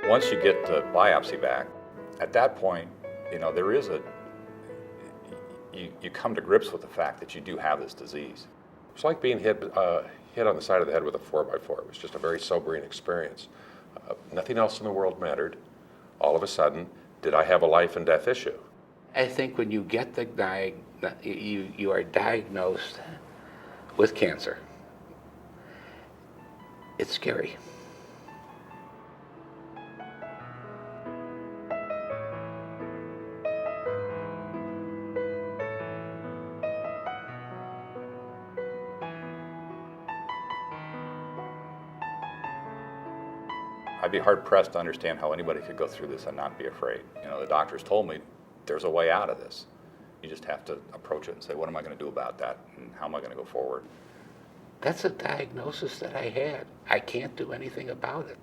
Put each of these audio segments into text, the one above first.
Once you get the biopsy back, at that point, there is you come to grips with the fact that you do have this disease. It's like being hit on the side of the head with a 4x4. It was just a very sobering experience. Nothing else in the world mattered. All of a sudden, did I have a life and death issue? I think when you get you are diagnosed with cancer, it's scary. I'd be hard-pressed to understand how anybody could go through this and not be afraid. The doctors told me there's a way out of this. You just have to approach it and say, what am I going to do about that, and how am I going to go forward? That's a diagnosis that I had. I can't do anything about it.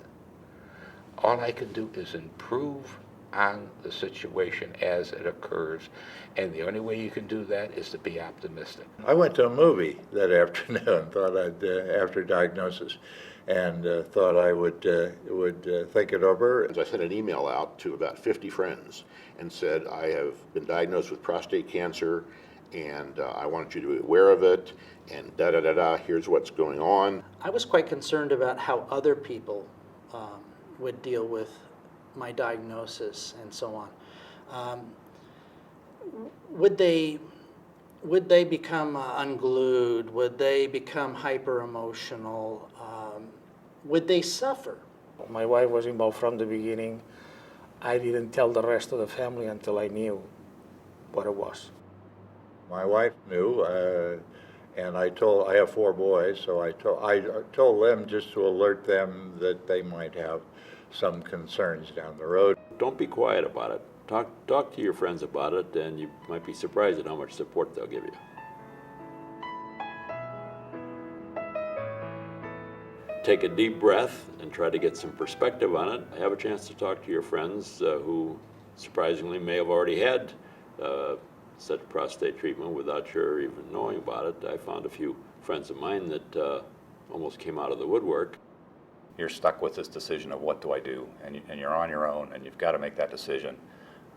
All I can do is improve on the situation as it occurs, and the only way you can do that is to be optimistic. I went to a movie that afternoon, after diagnosis, and thought I would think it over. I sent an email out to about 50 friends and said, I have been diagnosed with prostate cancer, and I want you to be aware of it, and here's what's going on. I was quite concerned about how other people would deal with my diagnosis and so on. Would they become unglued? Would they become hyper emotional? Would they suffer? My wife was involved from the beginning. I didn't tell the rest of the family until I knew what it was. My wife knew, and I have 4 boys, so I told them just to alert them that they might have some concerns down the road. Don't be quiet about it. Talk to your friends about it, and you might be surprised at how much support they'll give you. Take a deep breath and try to get some perspective on it. Have a chance to talk to your friends who surprisingly may have already had such prostate treatment without your even knowing about it. I found a few friends of mine that almost came out of the woodwork. You're stuck with this decision of what do I do, and you're on your own, and you've got to make that decision,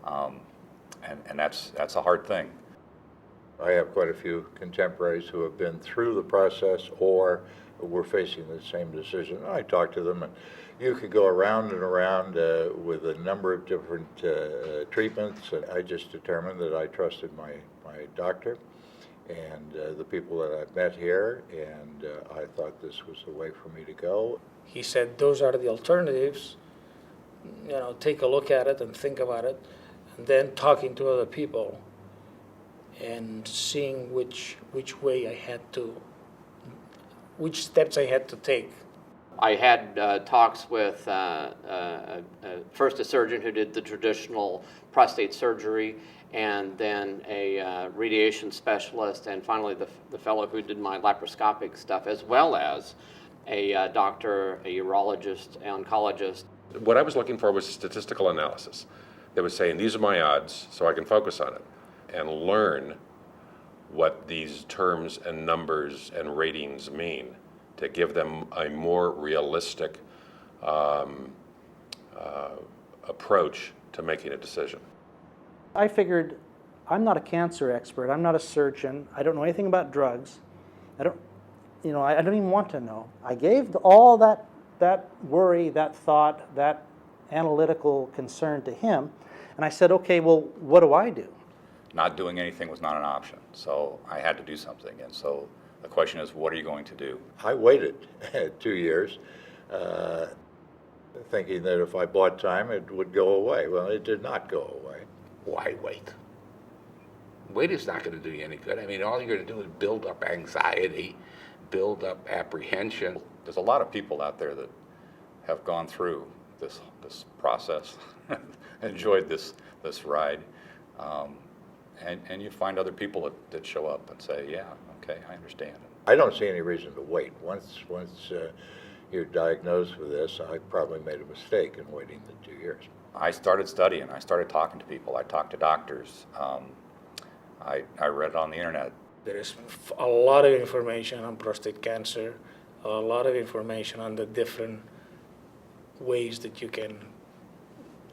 and that's a hard thing. I have quite a few contemporaries who have been through the process or were facing the same decision. I talked to them, and you could go around and around with a number of different treatments, and I just determined that I trusted my doctor and the people that I've met here, and I thought this was the way for me to go. He said, those are the alternatives. Take a look at it and think about it, and then talking to other people and seeing which steps I had to take. I had talks with first a surgeon who did the traditional prostate surgery, and then a radiation specialist, and finally the fellow who did my laparoscopic stuff, as well as a doctor, a urologist, an oncologist. What I was looking for was a statistical analysis that was saying, these are my odds, so I can focus on it and learn what these terms and numbers and ratings mean to give them a more realistic approach to making a decision. I figured, I'm not a cancer expert. I'm not a surgeon. I don't know anything about drugs. I don't even want to know. I gave all that worry, that thought, that analytical concern to him, and I said, okay, well, what do I do? Not doing anything was not an option, so I had to do something, and so the question is, what are you going to do? I waited 2 years, thinking that if I bought time, it would go away. Well, it did not go away. Why wait? Wait is not going to do you any good. I mean, all you're going to do is build up anxiety, build up apprehension. There's a lot of people out there that have gone through this process, enjoyed this ride, and you find other people that show up and say, yeah, okay, I understand. I don't see any reason to wait. Once you're diagnosed with this, I probably made a mistake in waiting the 2 years. I started studying. I started talking to people. I talked to doctors. I read on the internet. There is a lot of information on prostate cancer, a lot of information on the different ways that you can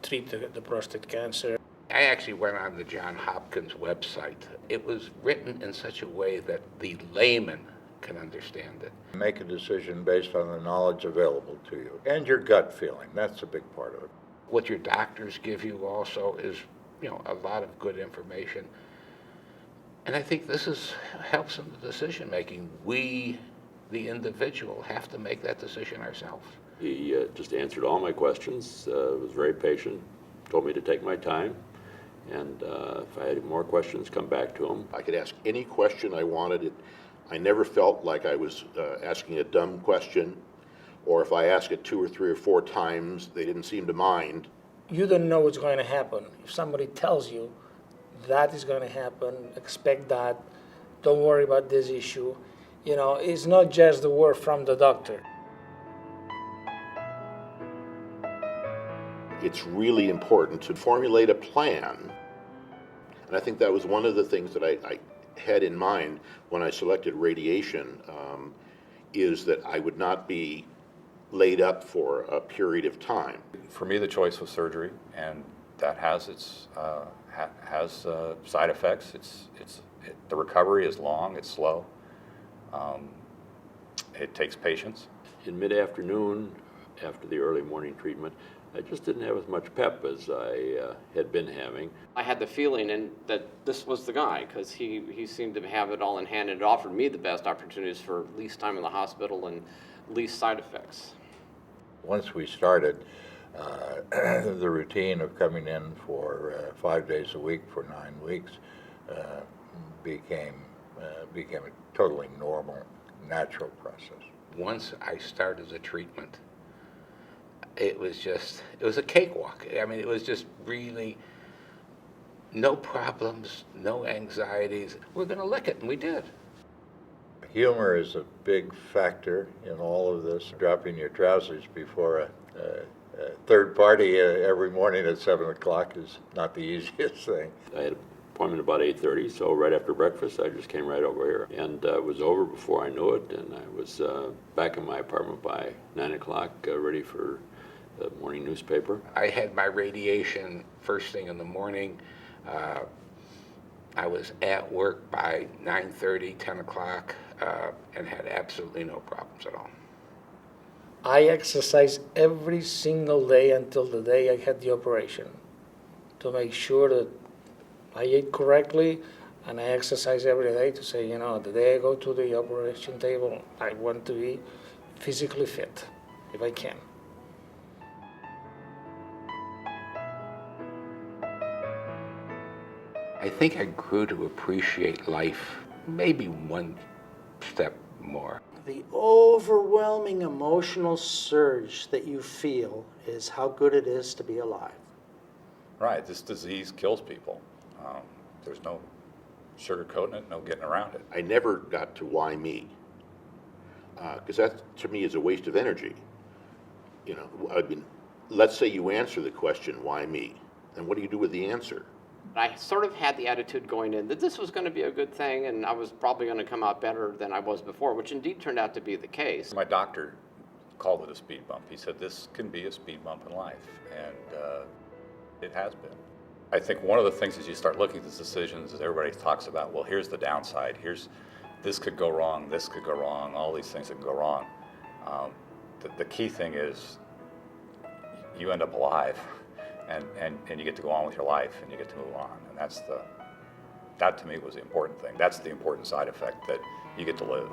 treat the prostate cancer. I actually went on the Johns Hopkins website. It was written in such a way that the layman can understand it. Make a decision based on the knowledge available to you and your gut feeling. That's a big part of it. What your doctors give you also is, a lot of good information. And I think this helps in the decision making. We, the individual, have to make that decision ourselves. He just answered all my questions, was very patient, told me to take my time, and if I had more questions, come back to him. I could ask any question I wanted. I never felt like I was asking a dumb question, or if I asked it 2 or 3 or 4 times, they didn't seem to mind. You don't know what's going to happen. If somebody tells you that is going to happen, expect that, don't worry about this issue, it's not just the word from the doctor. It's really important to formulate a plan, and I think that was one of the things that I had in mind when I selected radiation, is that I would not be laid up for a period of time. For me, the choice was surgery, and that has its side effects. The recovery is long, it's slow. It takes patience. In mid-afternoon, after the early morning treatment, I just didn't have as much pep as I had been having. I had the feeling that this was the guy, because he seemed to have it all in hand, and it offered me the best opportunities for least time in the hospital and least side effects. Once we started, the routine of coming in for 5 days a week for 9 weeks became a totally normal, natural process. Once I started the treatment, it was a cakewalk. I mean, it was just really no problems, no anxieties. We're going to lick it, and we did. Humor is a big factor in all of this. Dropping your trousers before a third party every morning at 7 o'clock is not the easiest thing. I had an appointment about 8:30, so right after breakfast, I just came right over here. And it was over before I knew it, and I was back in my apartment by 9 o'clock, ready for the morning newspaper. I had my radiation first thing in the morning. I was at work by 9:30, 10 o'clock, and had absolutely no problems at all. I exercised every single day until the day I had the operation to make sure that I ate correctly, and I exercise every day to say, the day I go to the operation table, I want to be physically fit, if I can. I think I grew to appreciate life maybe one step more. The overwhelming emotional surge that you feel is how good it is to be alive. Right, this disease kills people. There's no sugarcoating it, no getting around it. I never got to why me, because that to me is a waste of energy. I mean, let's say you answer the question, why me? Then what do you do with the answer? I sort of had the attitude going in that this was going to be a good thing, and I was probably going to come out better than I was before, which indeed turned out to be the case. My doctor called it a speed bump. He said this can be a speed bump in life, and it has been. I think one of the things as you start looking at these decisions is everybody talks about, well, here's the downside. This could go wrong, this could go wrong, all these things that can go wrong. The key thing is you end up alive. And you get to go on with your life, and you get to move on, and that to me was the important thing. That's the important side effect, that you get to live.